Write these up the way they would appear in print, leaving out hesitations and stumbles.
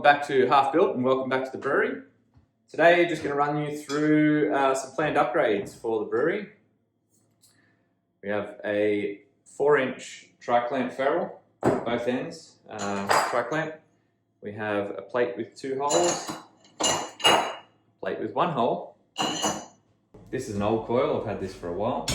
welcome back to Half Built and welcome back to the brewery. Today, just going to run you through some planned upgrades for the brewery. We have a 4-inch tri-clamp ferrule, both ends, tri-clamp. We have a plate with 2 holes, a plate with 1 hole. This is an old coil, I've had this for a while.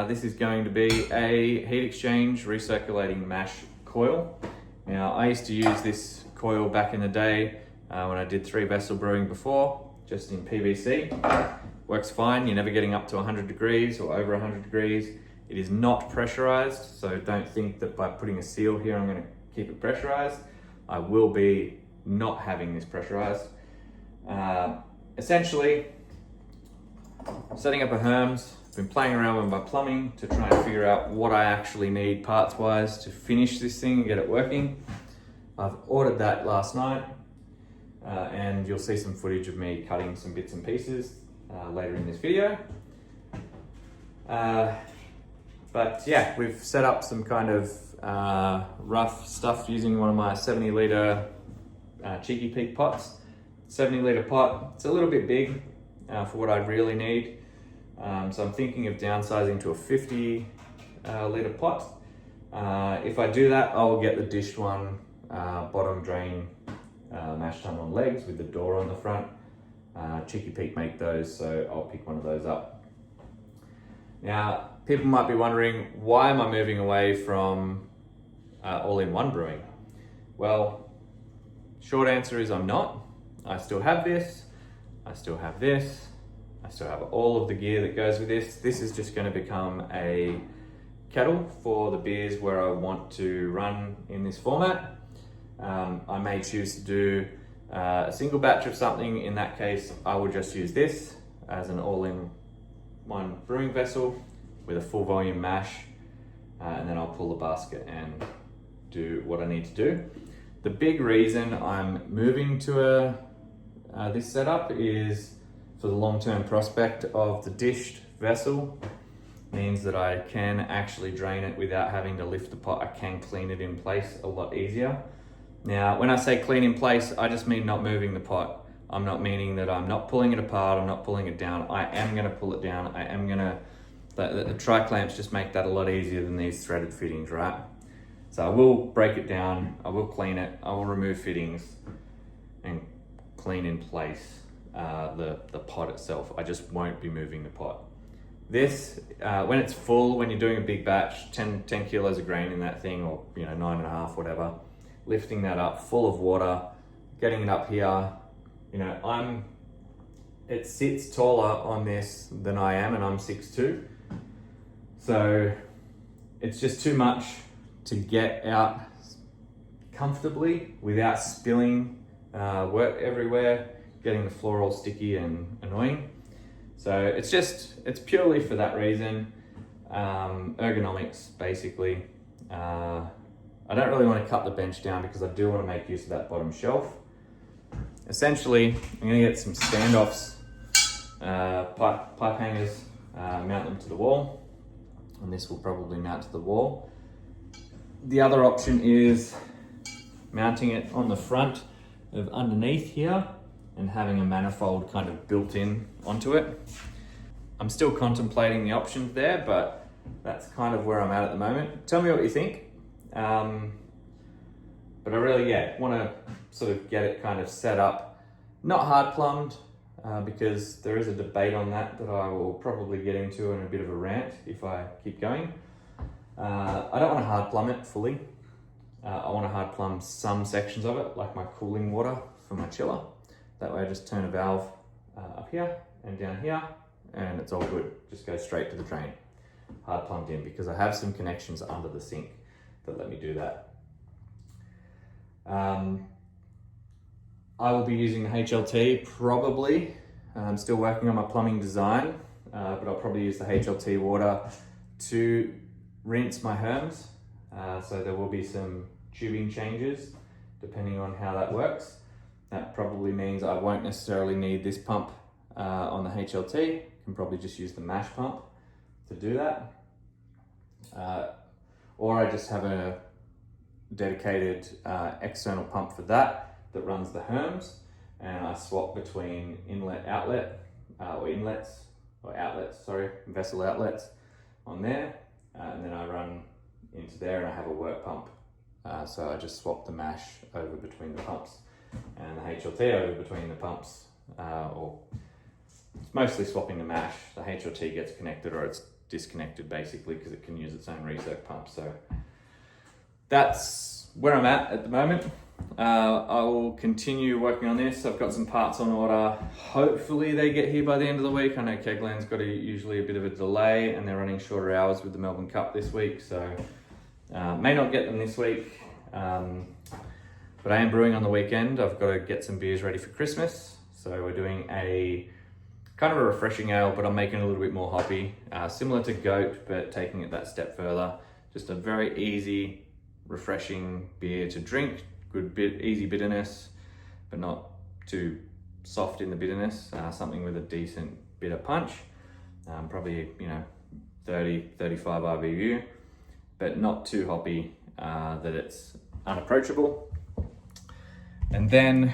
This is going to be a heat exchange recirculating mash coil. Now, I used to use this coil back in the day when I did 3-vessel brewing before, just in PVC. Works fine, you're never getting up to 100 degrees or over 100 degrees. It is not pressurized, so don't think that by putting a seal here I'm going to keep it pressurized. I will be not having this pressurized. Essentially, setting up a Herms. I've been playing around with my plumbing to try and figure out what I actually need parts-wise to finish this thing and get it working. I've ordered that last night, and you'll see some footage of me cutting some bits and pieces later in this video. But yeah, we've set up some kind of rough stuff using one of my 70-litre Cheeky Peak pots. 70-litre pot, it's a little bit big for what I really need. So I'm thinking of downsizing to a 50-litre pot. If I do that, I'll get the dished one, bottom drain mash tun on legs with the door on the front. Cheeky Peak make those, so I'll pick one of those up. Now, people might be wondering, why am I moving away from all-in-one brewing? Well, short answer is I'm not. I still have this, I still have this, I still have all of the gear that goes with this. This is just going to become a kettle for the beers where I want to run in this format. I may choose to do a single batch of something. In that case, I will just use this as an all-in-one brewing vessel with a full volume mash, and then I'll pull the basket and do what I need to do. The big reason I'm moving to this setup is for the long-term prospect of the dished vessel. Means that I can actually drain it without having to lift the pot. I can clean it in place a lot easier. Now, when I say clean in place, I just mean not moving the pot. I'm not meaning that I'm not pulling it apart, I'm not pulling it down. I am gonna pull it down. I am gonna, the tri-clamps just make that a lot easier than these threaded fittings, right? So I will break it down, I will clean it, I will remove fittings and clean in place the pot itself. I just won't be moving the pot. This, when it's full, when you're doing a big batch, 10 kilos of grain in that thing, or 9.5, whatever, lifting that up full of water, getting it up here, it sits taller on this than I am, and I'm 6'2". So it's just too much to get out comfortably without spilling wet everywhere, getting the floor all sticky and annoying. So it's purely for that reason, ergonomics basically. I don't really want to cut the bench down because I do want to make use of that bottom shelf. Essentially, I'm going to get some standoffs, pipe hangers, mount them to the wall, and this will probably mount to the wall. The other option is mounting it on the front of underneath here and having a manifold kind of built in onto it. I'm still contemplating the options there, but that's kind of where I'm at the moment. Tell me what you think. But I really, want to sort of get it kind of set up, not hard plumbed, because there is a debate on that I will probably get into in a bit of a rant if I keep going. I don't want to hard plumb it fully. I want to hard plumb some sections of it, like my cooling water for my chiller. That way I just turn a valve up here and down here, and it's all good. Just go straight to the drain. Hard plumbed in, because I have some connections under the sink that let me do that. I will be using the HLT probably. I'm still working on my plumbing design, but I'll probably use the HLT water to rinse my Herms. So there will be some tubing changes depending on how that works. That probably means I won't necessarily need this pump on the HLT. Can probably just use the mash pump to do that. Or I just have a dedicated external pump for that runs the Herms, and I swap between vessel outlets on there, and then I run into there and I have a work pump. So I just swap the mash over between the pumps and the HLT over between the pumps, or it's mostly swapping the mash. The HLT gets connected or it's disconnected basically because it can use its own recirc pump. So that's where I'm at the moment. I will continue working on this. I've got some parts on order. Hopefully they get here by the end of the week. I know Kegland's got usually a bit of a delay and they're running shorter hours with the Melbourne Cup this week, so may not get them this week. But I am brewing on the weekend. I've got to get some beers ready for Christmas. So we're doing a kind of a refreshing ale, but I'm making it a little bit more hoppy. Similar to Goat, but taking it that step further. Just a very easy, refreshing beer to drink. Easy bitterness, but not too soft in the bitterness. Something with a decent bitter punch. Probably, 30, 35 IBU, but not too hoppy that it's unapproachable. And then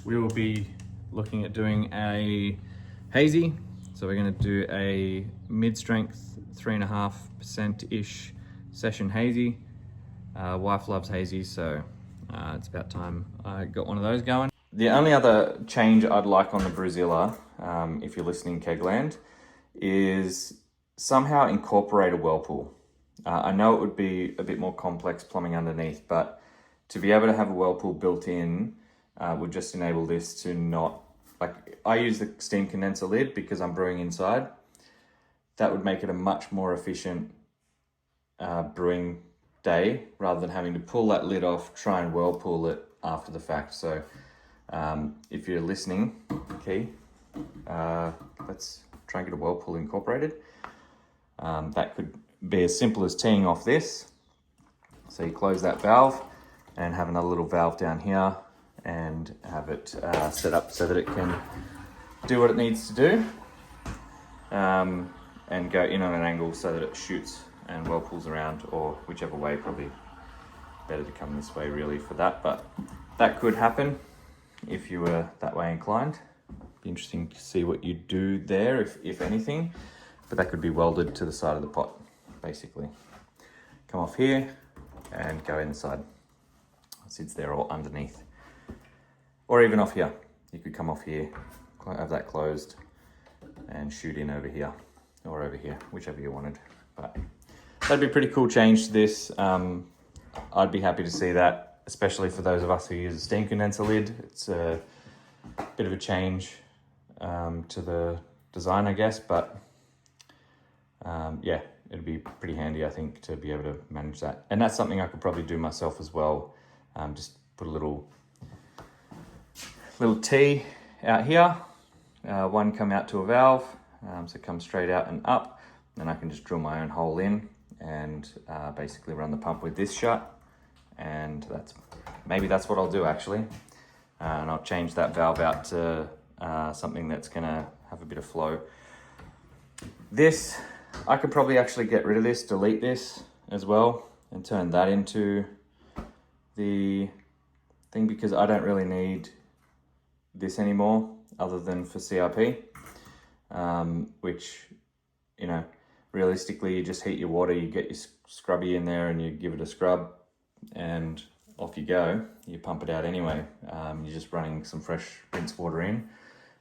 we will be looking at doing a hazy. So we're going to do a mid-strength 3.5%-ish session hazy. Wife loves hazy, so it's about time I got one of those going. The only other change I'd like on the Brewzilla, if you're listening Kegland, is somehow incorporate a whirlpool. I know it would be a bit more complex plumbing underneath, but to be able to have a whirlpool built in would just enable this to not, I use the steam condenser lid because I'm brewing inside. That would make it a much more efficient brewing day rather than having to pull that lid off, try and whirlpool it after the fact. So if you're listening, okay, let's try and get a whirlpool incorporated. That could be as simple as teeing off this. So you close that valve and have another little valve down here and have it set up so that it can do what it needs to do, and go in on an angle so that it shoots and whirlpools around, or whichever way. Probably better to come this way really for that, but that could happen if you were that way inclined. Be interesting to see what you do there, if anything, but that could be welded to the side of the pot basically. Come off here and go inside since they're all underneath, or even off here. You could come off here, have that closed and shoot in over here or over here, whichever you wanted. But that'd be a pretty cool change to this. I'd be happy to see that, especially for those of us who use a steam condenser lid. It's a bit of a change to the design, I guess, but yeah, it'd be pretty handy, I think, to be able to manage that. And that's something I could probably do myself as well. Just put a little T out here, one come out to a valve, so it comes straight out and up. Then I can just drill my own hole in and basically run the pump with this shut. And maybe that's what I'll do actually. And I'll change that valve out to something that's gonna have a bit of flow. This, I could probably actually get rid of this, delete this as well, and turn that into the thing, because I don't really need this anymore other than for CRP, which, realistically, you just heat your water, you get your scrubby in there and you give it a scrub and off you go. You pump it out anyway. You're just running some fresh rinse water in.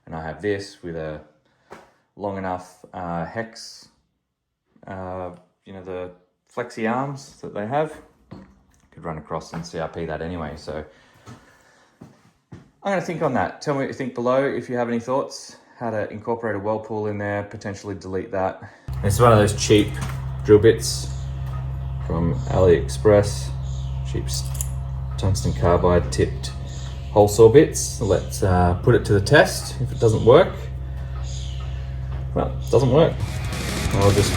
And I have this with a long enough hex, the flexi arms that they have. Could run across and CRP that anyway. So I'm going to think on that. Tell me what you think below if you have any thoughts. How to incorporate a whirlpool in there, potentially delete that. This is one of those cheap drill bits from AliExpress. Cheap tungsten carbide tipped hole saw bits. So let's put it to the test. If it doesn't work, well, it doesn't work. I'll just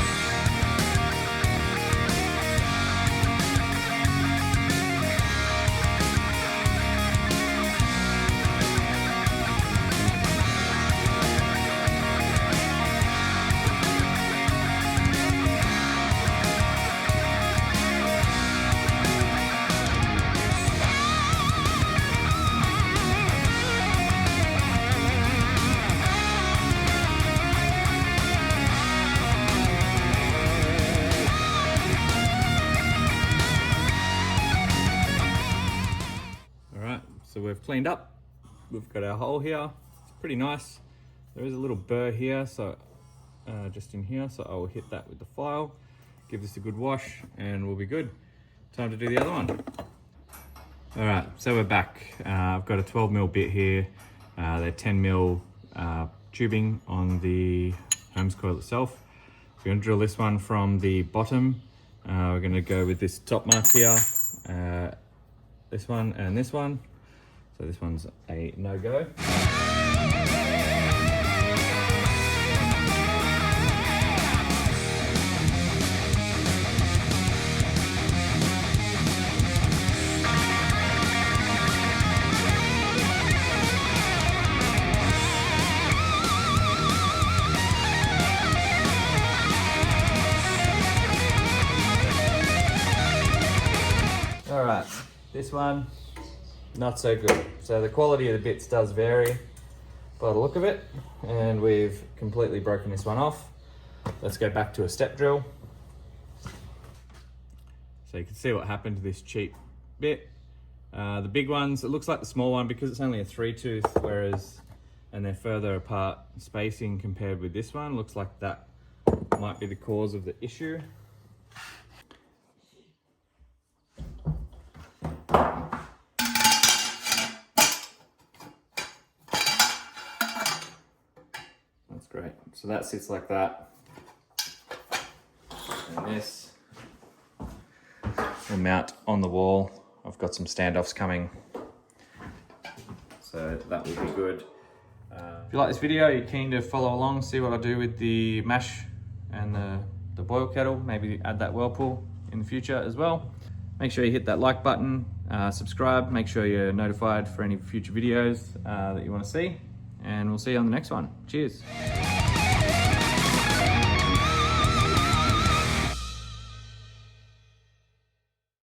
we've cleaned up. We've got our hole here. It's pretty nice. There is a little burr here, so just in here, so I will hit that with the file, give this a good wash, and we'll be good. Time to do the other one. All right, so we're back. I've got a 12mm bit here. They're 10mm tubing on the Holmes coil itself. We're going to drill this one from the bottom. We're going to go with this top mark here, this one and this one. So this one's a no-go. All right, this one, not so good. So the quality of the bits does vary by the look of it, and we've completely broken this one off. Let's go back to a step drill. So you can see what happened to this cheap bit. The big ones, it looks like the small one because it's only a 3-tooth, whereas, and they're further apart spacing compared with this one. Looks like that might be the cause of the issue. That's great. So that sits like that. And this will mount on the wall. I've got some standoffs coming, so that will be good. If you like this video, you're keen to follow along, see what I do with the mash and the boil kettle, maybe add that whirlpool in the future as well. Make sure you hit that like button, subscribe, make sure you're notified for any future videos that you want to see, and we'll see you on the next one. Cheers.